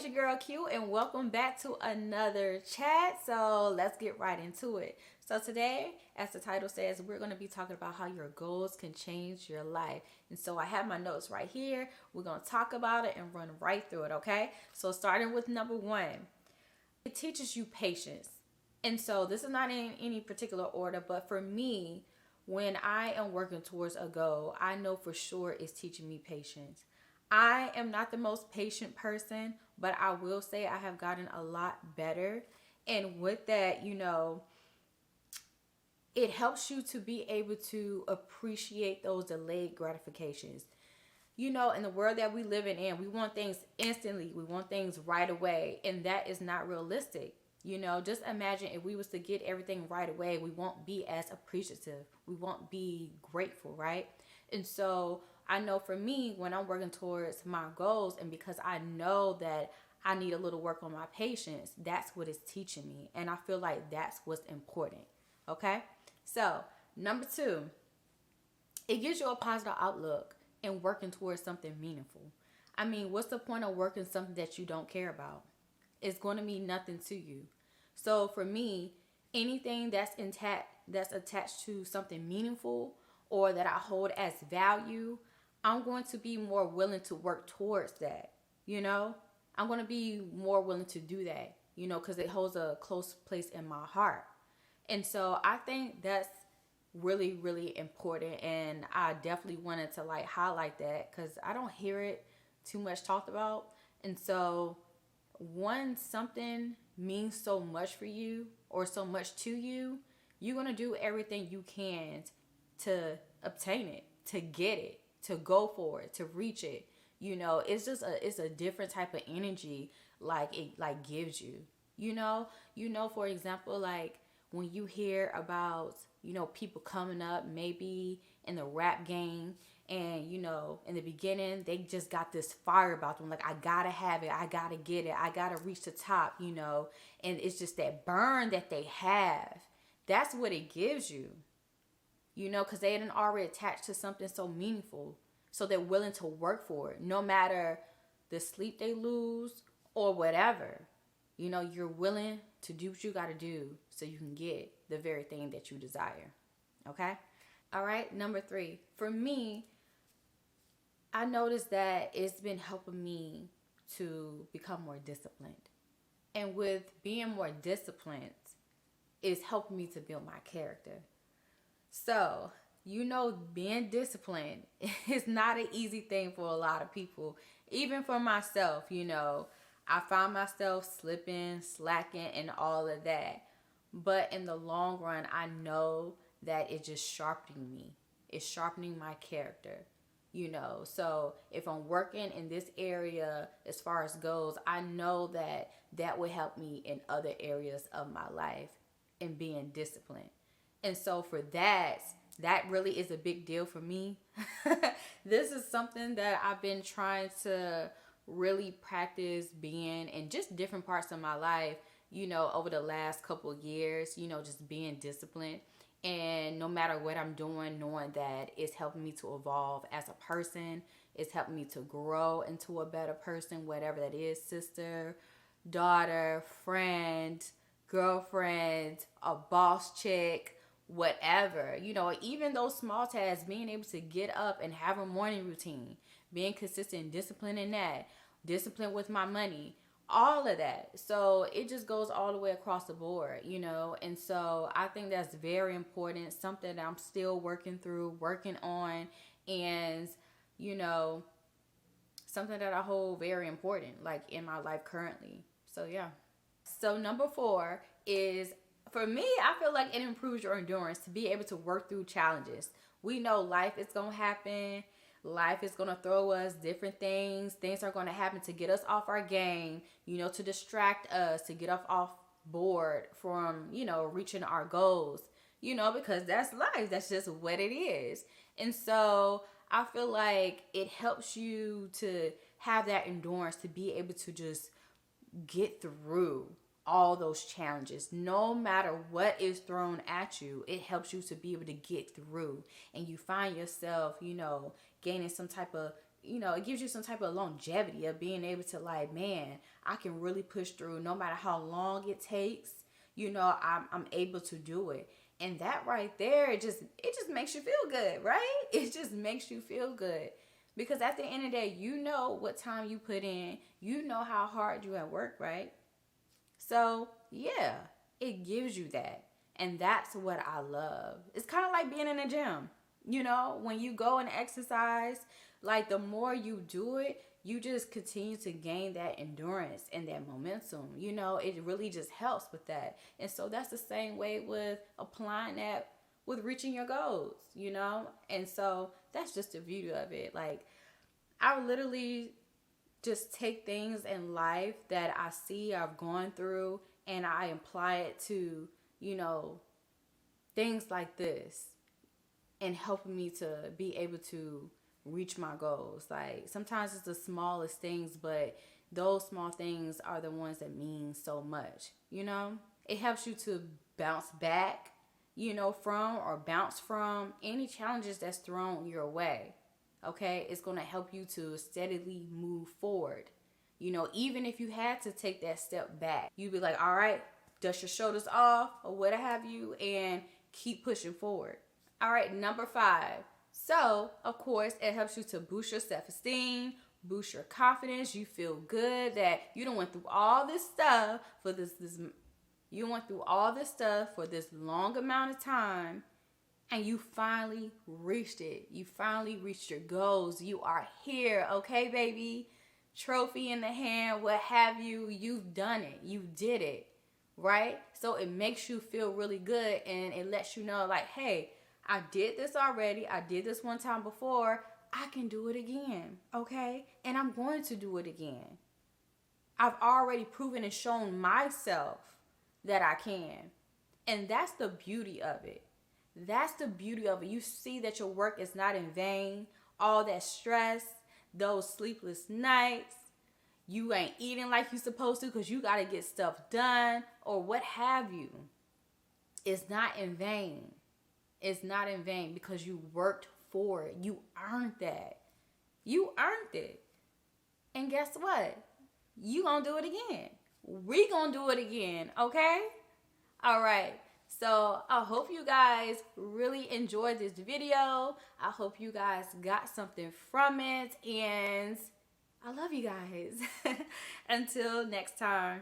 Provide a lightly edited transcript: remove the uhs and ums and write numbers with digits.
your girl Q, and welcome back to another chat. So let's get right into it. So today, as the title says, we're going to be talking about how your goals can change your life. And so I have my notes right here. We're going to talk about it and run right through it, okay? So starting with number one, it teaches you patience. And so this is not in any particular order, but for me, when I am working towards a goal, I know for sure it's teaching me patience. I am not the most patient person, but I will say I have gotten a lot better. And with that, it helps you to be able to appreciate those delayed gratifications. In the world that we live in, we want things instantly. We want things right away, and that is not realistic. Just imagine if we was to get everything right away, we won't be as appreciative. We won't be grateful, right? And so I know for me, when I'm working towards my goals, and because I know that I need a little work on my patience, that's what it's teaching me. And I feel like that's what's important. Okay? So, number two, it gives you a positive outlook and working towards something meaningful. I mean, what's the point of working something that you don't care about? It's going to mean nothing to you. So for me, anything that's attached to something meaningful or that I hold as value, I'm going to be more willing to work towards that. I'm going to be more willing to do that, because it holds a close place in my heart. And so I think that's really, really important. And I definitely wanted to highlight that because I don't hear it too much talked about. And so when something means so much for you or so much to you, you're going to do everything you can to obtain it, to get it, to go for it, to reach it. It's a different type of energy it gives you. For example, when you hear about, people coming up maybe in the rap game, and in the beginning they just got this fire about them, I gotta have it, I gotta get it, I gotta reach the top, and it's just that burn that they have. That's what it gives you, because they didn't already attached to something so meaningful, so they're willing to work for it, no matter the sleep they lose or whatever. You're willing to do what you gotta do so you can get the very thing that you desire. Okay? All right, number three. For me, I noticed that it's been helping me to become more disciplined. And with being more disciplined, it's helping me to build my character. So, being disciplined is not an easy thing for a lot of people. Even for myself, I find myself slipping, slacking, and all of that. But in the long run, I know that it's just sharpening me. It's sharpening my character. So if I'm working in this area as far as goals, I know that will help me in other areas of my life in being disciplined. And so for that really is a big deal for me. This is something that I've been trying to really practice being in just different parts of my life, over the last couple of years, just being disciplined. And no matter what I'm doing, knowing that it's helping me to evolve as a person, it's helping me to grow into a better person, whatever that is, sister, daughter, friend, girlfriend, a boss chick, whatever. Even those small tasks, being able to get up and have a morning routine, being consistent and disciplined in that, discipline with my money, all of that. So it just goes all the way across the board, and so I think that's very important, something that I'm still working on, and something that I hold very important in my life currently. So yeah. So number four is, for me, I feel like it improves your endurance to be able to work through challenges. We know life is going to happen. Life is going to throw us different things. Things are going to happen to get us off our game, to distract us, to get us off board from, reaching our goals, because that's life. That's just what it is. And so I feel like it helps you to have that endurance to be able to just get through all those challenges. No matter what is thrown at you, it helps you to be able to get through. And you find yourself, gaining some type of you know, it gives you some type of longevity of being able to like, man, I can really push through no matter how long it takes. You know, I'm able to do it. And that right there, it just makes you feel good, right? It just makes you feel good. Because at the end of the day, you know what time you put in. You know how hard you at work, right? So, yeah, it gives you that. And that's what I love. It's kind of like being in a gym. You know, when you go and exercise, like the more you do it, you just continue to gain that endurance and that momentum. You know, it really just helps with that. And so that's the same way with applying that with reaching your goals, you know? And so that's just the beauty of it. Like, I literally just take things in life that I see I've gone through and I apply it to, you know, things like this and helping me to be able to reach my goals. Like sometimes it's the smallest things, but those small things are the ones that mean so much, you know? It helps you to bounce back, you know, bounce from any challenges that's thrown your way. Okay? It's going to help you to steadily move forward. You know, even if you had to take that step back, you'd be like, all right, dust your shoulders off or what have you and keep pushing forward. All right, number 5. So, of course, it helps you to boost your self-esteem, boost your confidence. You feel good that you done went through all this stuff for this you went through all this stuff for this long amount of time and you finally reached it. You finally reached your goals. You are here, okay, baby? Trophy in the hand, what have you. You've done it. You did it, right? So it makes you feel really good and it lets you know like, hey, I did this already. I did this one time before. I can do it again, okay? And I'm going to do it again. I've already proven and shown myself that I can. And that's the beauty of it. That's the beauty of it. You see that your work is not in vain. All that stress, those sleepless nights, you ain't eating like you're supposed to because you got to get stuff done or what have you. It's not in vain. It's not in vain because you worked for it. You earned that. You earned it. And guess what? You gonna do it again. We gonna do it again, okay? All right. So I hope you guys really enjoyed this video. I hope you guys got something from it. And I love you guys. Until next time.